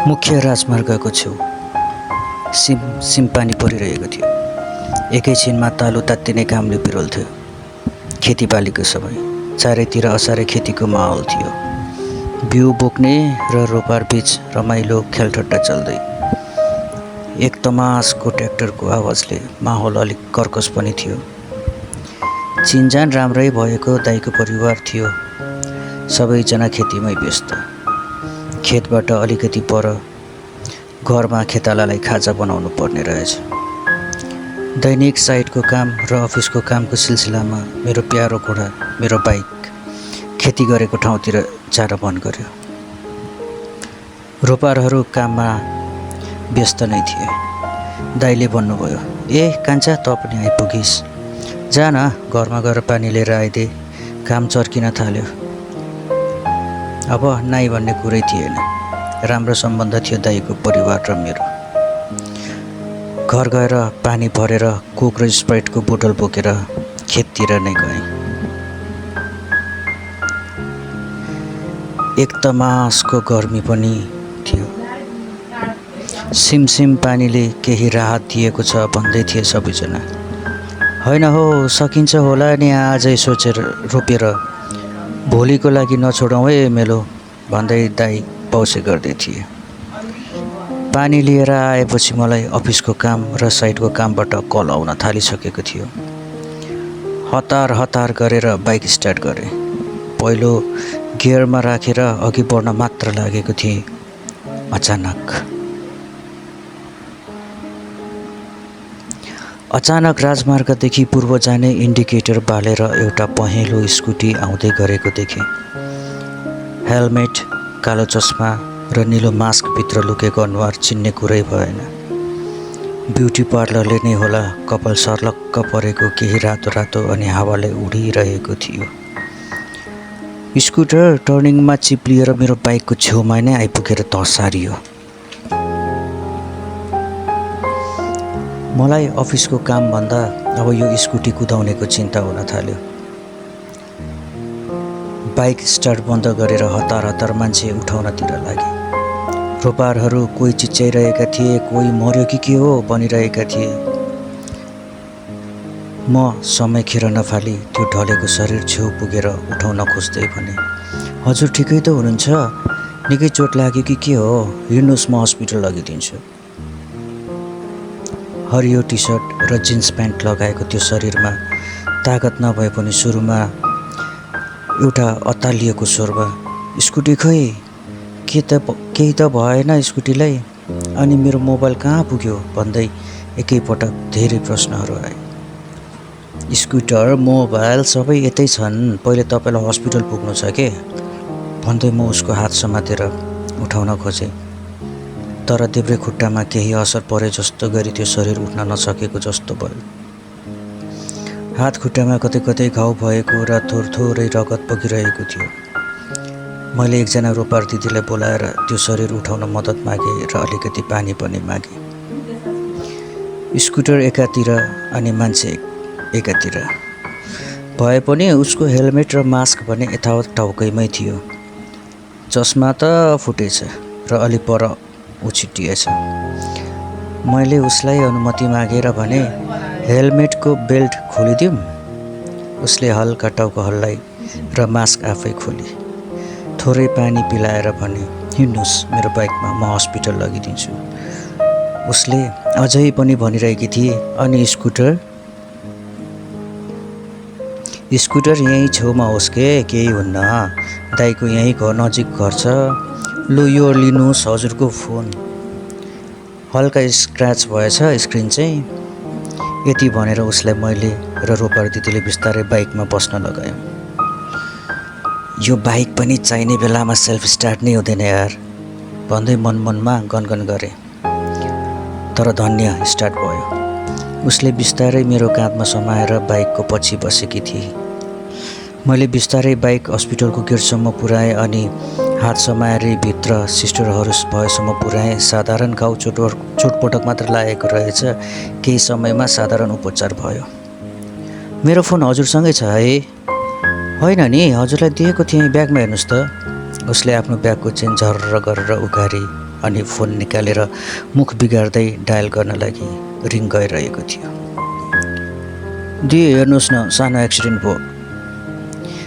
मुख्य राजमार्गको छेउ सिमपानी परिरहेको थियो। एकैछिनमा तालु तात्तिने कामले पिरोल्थ्यो। खेतीपालीको समय, चारैतिर असारे खेतीको माहौल थियो। बिउ बोक्ने र रोपार बीच रमाइलो खेलठट्टा चल्दै। एक तमासको ट्र्याक्टरको आवाजले माहौल अलिक कर्कस पनि थियो। चिनजान राम्रै भएको दाइको परिवार थियो। सबैजना खेतीमै व्यस्त। खेतबाट अलिकति पर घरमा खेतालालाई खाजा बनाउनु पर्ने रहेछ। दैनिक साइटको काम र अफिसको कामको सिलसिलामा मेरो प्यारो घोडा, मेरो बाइक खेती गरेको ठाउँतिर जान मन गर्यो। रोपारहरू काममा व्यस्त नै थिए। दाइले भन्नुभयो, "ए कान्छा, त पनि आइपुगिस्। जा न, घरमा गएर पानी लिएर आइदे, काम चर्किन थाल्यो।" अब नाइ भन्ने कुरै थिएन। राम्रो सम्बन्ध थियो दाइको परिवार र मेरो। घर गएर पानी भरेर कोक र स्प्राइटको बोतल बोकेर खेततिर नै गएँ। एक तमासको गर्मी पनि थियो। सिमसिम पानीले केही राहत दिएको छ भन्दै थिए सबैजना। होइन हो, सकिन्छ होला नि आजै सोचेर रोपेर, भोलिको लागि नछोडौँ है मेलो भन्दै दाइ पौसे गर्दै थिए। पानी लिएर आएपछि मलाई अफिसको काम र साइटको कामबाट कल आउन थालिसकेको थियो। हतार हतार गरेर बाइक स्टार्ट गरेँ। पहिलो गियरमा राखेर अघि बढ्न मात्र लागेको थिएँ। अचानक राजमार्गदेखि पूर्व जाने इन्डिकेटर बालेर एउटा पहेँलो स्कुटी आउँदै गरेको देखेँ। हेलमेट, कालो चस्मा र निलो मास्कभित्र लुकेको अनुहार चिन्ने कुरै भएन। ब्युटी पार्लरले नै होला, कपाल सर्लक्क परेको केही रातो रातो अनि हावाले उडिरहेको थियो। स्कुटर टर्निङमा चिप्लिएर मेरो बाइकको छेउमा नै आइपुगेर धसारियो। मलाई अफिसको कामभन्दा अब यो स्कुटी कुदाउनेको चिन्ता हुन थाल्यो। बाइक स्टार्ट बन्द गरेर हतार हतार मान्छे उठाउनतिर लागे। रोपारहरू कोही चिच्याइरहेका थिए, कोही मर्यो कि के हो भनिरहेका थिए। म समय खेर नफाली त्यो ढलेको शरीर छेउ पुगेर उठाउन खोज्दै भने, "हजुर ठिकै त हुनुहुन्छ? निकै चोट लाग्यो कि के हो? हिँड्नुहोस्, म हस्पिटल लगिदिन्छु।" हरियो टी सर्ट र जिन्स प्यान्ट लगाएको त्यो शरीरमा तागत नभए पनि सुरुमा एउटा अत्तालिएको स्वरमा, "स्कुटी खै? केही त भएन स्कुटीलाई? अनि मेरो मोबाइल कहाँ पुग्यो?" भन्दै एकैपटक धेरै प्रश्नहरू आए। "स्कुटर, मोबाइल सबै यतै छन्, पहिले तपाईँलाई हस्पिटल पुग्नु छ के?" भन्दै म उसको हात समातेर उठाउन खोजेँ। तर देब्रे खुट्टामा केही असर परे जस्तो गरी त्यो शरीर उठ्न नसकेको जस्तो भयो। हात खुट्टामा कतै कतै घाउ भएको र थोरै रगत बगिरहेको थियो। मैले एकजना रोपार दिदीलाई बोलाएर त्यो शरीर उठाउन मद्दत मागेँ र अलिकति पानी पनि मागेँ। स्कुटर एकातिर अनि मान्छे एकातिर भए पनि उसको हेलमेट र मास्क भने यथावत टाउकैमै थियो। चस्मा त फुटेछ र अलि पर उछिटिएछ। मैले उसलाई अनुमति मागेर भने, "हेलमेटको बेल्ट खोलिदिउँ?" उसले हल्का टाउको हल्लाई र मास्क आफै खोली। थोरै पानी पिलाएर भने, "हिँड्नुहोस् मेरो बाइकमा, म हस्पिटल लगिदिन्छु।" उसले अझै पनि भनिरहेकी थिए, "अनि स्कुटर?" "स्कुटर यहीँ छेउमा होस् के, केही हुन्न। दाइको यहीँ नजिक घर छ। लु यो लिनुहोस् हजुरको फोन। हल्का स्क्रच भएछ स्क्रिन चाहिँ।" यति भनेर उसलाई मैले र रोपार दिदीले बिस्तारै बाइकमा बस्न लगायौँ। "यो बाइक पनि चाहिने बेलामा सेल्फ स्टार्ट नै हुँदैन यार" भन्दै मनमनमा गनगन गरेँ। तर धन्य, स्टार्ट भयो। उसले बिस्तारै मेरो काँधमा समाएर बाइकको पछि बसेकी थिए। मैले बिस्तारै बाइक हस्पिटलको गेटसम्म पुर्याएँ अनि हात समाएर भित्र सिस्टरहरू भएसम्म पुर्याएँ। साधारण घाउ चोटपटक मात्र लागेको रहेछ। केही समयमा साधारण उपचार भयो। "मेरो फोन हजुरसँगै छ है?" "होइन नि, हजुरलाई दिएको थिएँ, ब्यागमा हेर्नुहोस् त।" उसले आफ्नो ब्यागको चेन झर्र गरेर उघारी अनि फोन निकालेर मुख बिगार्दै डायल गर्न लागि रिङ गइरहेको थियो। दी हेर्नुहोस् न, सानो एक्सिडेन्ट भयो।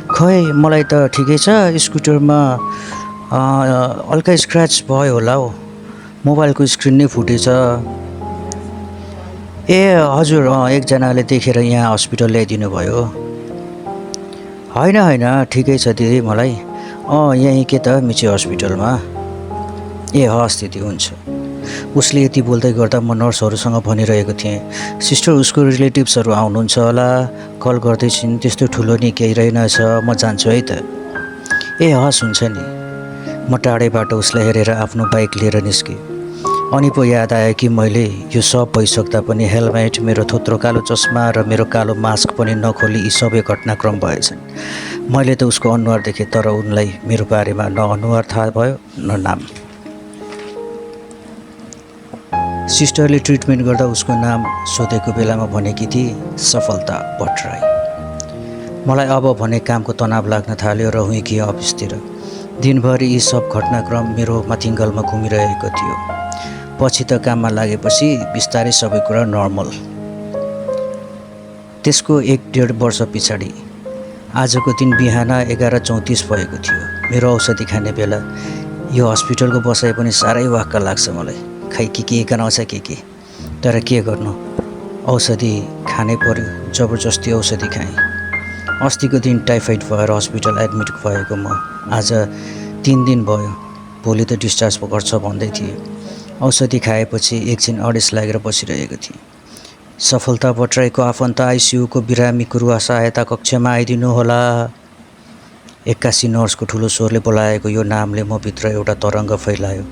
खै मलाई त ठिकै छ, स्कुटरमा हल्का स्क्रच भयो होला हौ, मोबाइलको स्क्रिन नै फुटेछ। ए हजुर, एकजनाले देखेर यहाँ हस्पिटल ल्याइदिनु भयो। होइन ठिकै छ दिदी, मलाई यहीँ के त मिची हस्पिटलमा। ए हस् दिदी, हुन्छ। उसले यति बोल्दै गर्दा म नर्सहरूसँग भनिरहेको थिएँ, सिस्टर उसको रिलेटिभ्सहरू आउनुहुन्छ होला, कल गर्दैछिन्, त्यस्तो ठुलो नि केही रहेनछ, म जान्छु है त। ए हस्, हुन्छ नि। म टाढैबाट उसलाई हेरेर आफ्नो बाइक लिएर निस्केँ। अनि पो याद आयो कि मैले यो सब भइसक्दा पनि हेलमेट, मेरो थोत्रो कालो चस्मा र मेरो कालो मास्क पनि नखोली यी सबै घटनाक्रम भएछन्। मैले त उसको अनुहार देखेँ, तर उनलाई मेरो बारेमा न अनुहार थाहा भयो न नाम। सिस्टरले ट्रिटमेन्ट गर्दा उसको नाम सोधेको बेलामा भनेकी थिए सफलता भट्टराई। मलाई अब भने कामको तनाव लाग्न थाल्यो र हुइकिएँ अफिसतिर। दिनभरि यी सब घटनाक्रम मेरो माथिङ्गलमा घुमिरहेको थियो। पछि त काममा लागेपछि बिस्तारै सबै कुरा नर्मल। त्यसको 1.5 वर्ष पछाडि आजको दिन बिहान 11:34 भएको थियो। मेरो औषधि खाने बेला। यो हस्पिटलको बसाइ पनि साह्रै वाक्क लाग्छ मलाई। खै के गनाउँछ के। तर के गर्नु, औषधि खानै पर्यो। जबरजस्ती औषधि खाएँ। अस्तिको दिन टाइफाइड भएर हस्पिटल एडमिट भएको म आज 3 दिन भयो। भोलि त डिस्चार्ज गर्छ भन्दै थिए। औषधि खाएपछि एकछिन अडेस लागेर बसिरहेको थिएँ। सफलता भट्टराईको आफन्त आइसियुको बिरामीको सहायता कक्षमा आइदिनु होला। 81 नर्सको ठुलो स्वरले बोलाएको यो नामले म भित्र एउटा तरङ्ग फैलायो।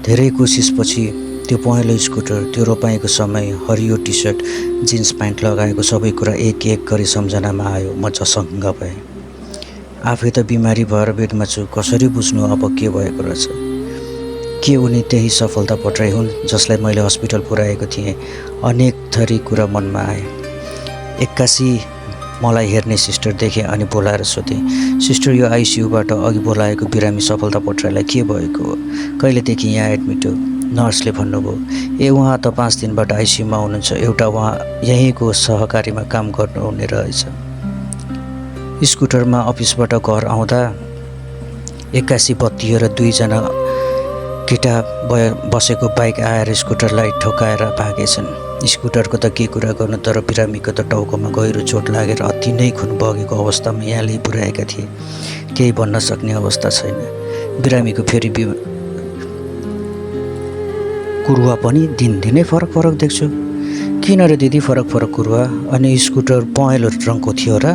धेरै कोसिसपछि त्यो पहेँलो स्कुटर, त्यो रोपाइँको समय, हरियो टी सर्ट, जिन्स प्यान्ट लगाएको सबै कुरा एक एक गरी सम्झनामा आयो। म झसङ्ग भएँ। आफै त बिमारी भएर बेडमा छु, कसरी बुझ्नु अब के भएको रहेछ। के उनी त्यही सफलता भट्टराई हुन् जसलाई मैले हस्पिटल पुर्याएको थिएँ। अनेक थरी कुरा मनमा आए। 81 मलाई हेर्ने सिस्टर देखेँ अनि बोलाएर सोधेँ, सिस्टर यो आइसियुबाट अघि बोलाएको बिरामी सफलता भट्टराईलाई के भएको हो, कहिलेदेखि यहाँ एडमिट हो। नर्सले भन्नुभयो, ए उहाँ त 5 दिनबाट आइसियुमा हुनुहुन्छ। एउटा उहाँ यहीँको सहकारीमा काम गर्नुहुने रहेछ। स्कुटरमा अफिसबाट घर आउँदा 81 बत्तिएर 2 जना केटा बसेको बाइक आएर स्कुटरलाई ठोकाएर भागेछन्। स्कुटरको त के कुरा गर्नु, तर बिरामीको त टाउकोमा गहिरो चोट लागेर अति नै खुन बगेको अवस्थामा यहाँ ल्याइ पुर्याएका थिए। केही भन्न सक्ने अवस्था छैन। बिरामीको फेरि कुरुवा पनि दिनदिनै फरक देख्छु। किन र दिदी फरक कुरुवा? अनि स्कुटर पहेँलो रङको थियो र?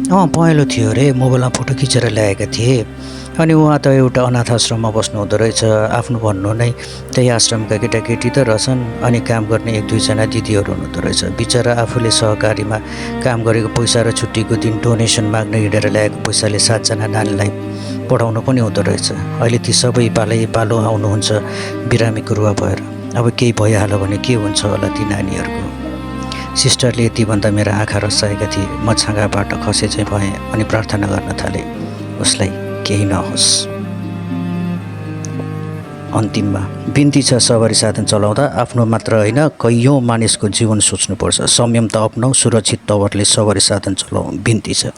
पहेँलो थियो रे, मोबाइलमा फोटो खिचेर ल्याएका थिए। अनि उहाँ त एउटा अनाथ आश्रममा बस्नु हुँदो रहेछ। आफ्नो भन्नु नै त्यही आश्रमका केटाकेटी त रहेछन्। अनि काम गर्ने 1-2 जना दिदीहरू हुनुहुँदो रहेछ। बिचरा आफूले सहकारीमा काम गरेको पैसा र छुट्टीको दिन डोनेसन माग्न हिँडेर ल्याएको पैसाले 7 जना नानीलाई पढाउनु पनि हुँदो रहेछ। अहिले ती सबै पालो आउनुहुन्छ बिरामीको रुवा भएर। अब केही भइहाल्यो भने के हुन्छ होला ती नानीहरूको। सिस्टरले यति भन्दा मेरा आँखा रसाएका थिए। म छाँगाबाट खसे चाहिँ भएँ अनि प्रार्थना गर्न थालेँ, उसलाई केही नहोस्। अन्तिममा बिन्ती छ, सवारी साधन चलाउँदा आफ्नो मात्र होइन कैयौँ मानिसको जीवन सोच्नुपर्छ। संयम त अपनाऊ, सुरक्षित तवरले सवारी साधन चलाऊ, बिन्ती छ।